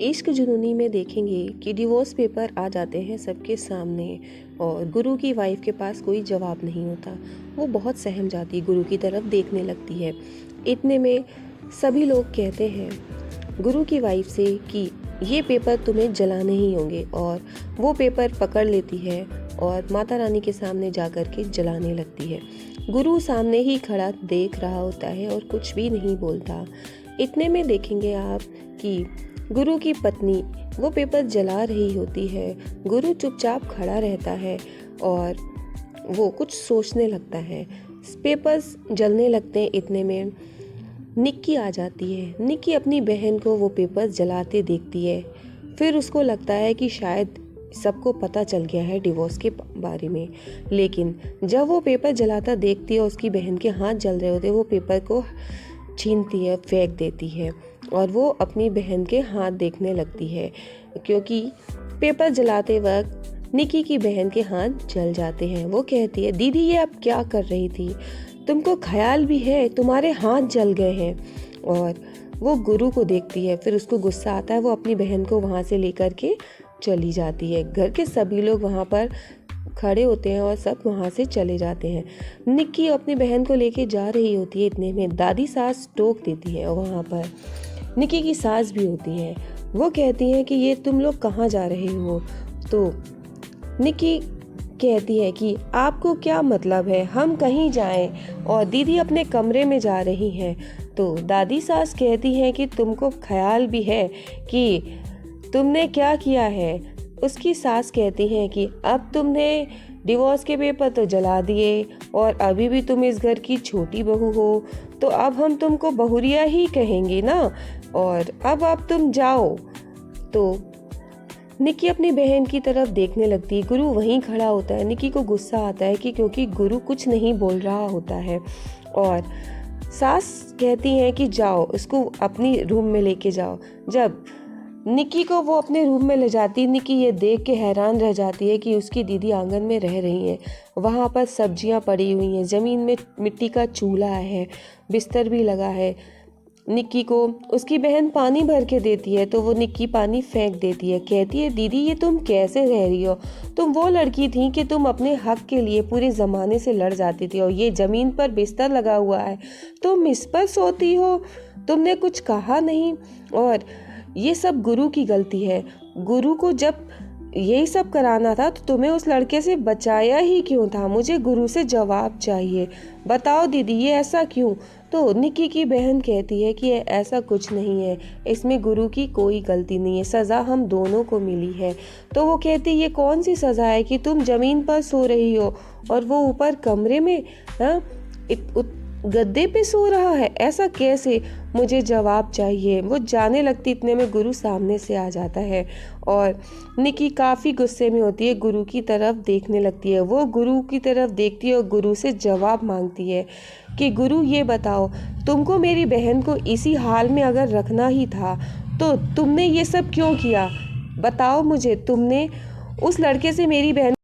इश्क जुनूनी में देखेंगे कि डिवोर्स पेपर आ जाते हैं सबके सामने और गुरु की वाइफ के पास कोई जवाब नहीं होता। वो बहुत सहम जाती, गुरु की तरफ देखने लगती है। इतने में सभी लोग कहते हैं गुरु की वाइफ से कि ये पेपर तुम्हें जलाने ही होंगे, और वो पेपर पकड़ लेती है और माता रानी के सामने जा कर के जलाने लगती है। गुरु सामने ही खड़ा देख रहा होता है और कुछ भी नहीं बोलता। इतने में देखेंगे आप कि गुरु की पत्नी वो पेपर जला रही होती है। गुरु चुपचाप खड़ा रहता है और वो कुछ सोचने लगता है। पेपर्स जलने लगते हैं। इतने में निक्की आ जाती है। निक्की अपनी बहन को वो पेपर्स जलाते देखती है। फिर उसको लगता है कि शायद सबको पता चल गया है डिवोर्स के बारे में। लेकिन जब वो पेपर जलाता देखती है उसकी बहन के हाथ जल रहे होते, वो पेपर को छीनती है, फेंक देती है और वो अपनी बहन के हाथ देखने लगती है, क्योंकि पेपर जलाते वक्त निक्की की बहन के हाथ जल जाते हैं। वो कहती है, दीदी ये अब क्या कर रही थी? तुमको ख्याल भी है? तुम्हारे हाथ जल गए हैं। और वो गुरु को देखती है। फिर उसको गुस्सा आता है। वो अपनी बहन को वहाँ से लेकर के चली जाती है। घर के सभी लोग वहाँ पर खड़े होते हैं और सब वहाँ से चले जाते हैं। निक्की अपनी बहन को लेके जा रही होती है। इतने में दादी सास टोक देती है। वहाँ पर निक्की की सास भी होती है। वो कहती हैं कि ये तुम लोग कहाँ जा रहे हो? तो निक्की कहती है कि आपको क्या मतलब है, हम कहीं जाएं और दीदी अपने कमरे में जा रही हैं। तो दादी सास कहती हैं कि तुमको ख्याल भी है कि तुमने क्या किया है? उसकी सास कहती हैं कि अब तुमने डिवोर्स के पेपर तो जला दिए और अभी भी तुम इस घर की छोटी बहू हो, तो अब हम तुमको बहुरिया ही कहेंगे ना, और अब तुम जाओ। तो निक्की अपनी बहन की तरफ देखने लगती है। गुरु वहीं खड़ा होता है। निक्की को गुस्सा आता है कि क्योंकि गुरु कुछ नहीं बोल रहा होता है, और सास कहती हैं कि जाओ, इसको अपनी रूम में लेके जाओ। जब निक्की को वो अपने रूम में ले जाती, निक्की ये देख के हैरान रह जाती है कि उसकी दीदी आंगन में रह रही हैं। वहाँ पर सब्जियाँ पड़ी हुई हैं, ज़मीन में मिट्टी का चूल्हा है, बिस्तर भी लगा है। निक्की को उसकी बहन पानी भर के देती है तो वो निक्की पानी फेंक देती है। कहती है, दीदी ये तुम कैसे रह रही हो? तुम वो लड़की थी कि तुम अपने हक के लिए पूरे ज़माने से लड़ जाती थी, और ये ज़मीन पर बिस्तर लगा हुआ है, तुम इस पर सोती हो? तुमने कुछ कहा नहीं? और ये सब गुरु की गलती है। गुरु को जब यही सब कराना था तो तुम्हें उस लड़के से बचाया ही क्यों था? मुझे गुरु से जवाब चाहिए। बताओ दीदी ये ऐसा क्यों? तो निक्की की बहन कहती है कि ऐसा कुछ नहीं है, इसमें गुरु की कोई गलती नहीं है, सज़ा हम दोनों को मिली है। तो वो कहती, ये कौन सी सज़ा है कि तुम ज़मीन पर सो रही हो और वो ऊपर कमरे में गद्दे पे सो रहा है? ऐसा कैसे? मुझे जवाब चाहिए। वो जाने लगती। इतने में गुरु सामने से आ जाता है और निक्की काफ़ी गुस्से में होती है, गुरु की तरफ देखने लगती है। वो गुरु की तरफ देखती है और गुरु से जवाब मांगती है कि गुरु ये बताओ, तुमको मेरी बहन को इसी हाल में अगर रखना ही था तो तुमने ये सब क्यों किया? बताओ मुझे, तुमने उस लड़के से मेरी बहन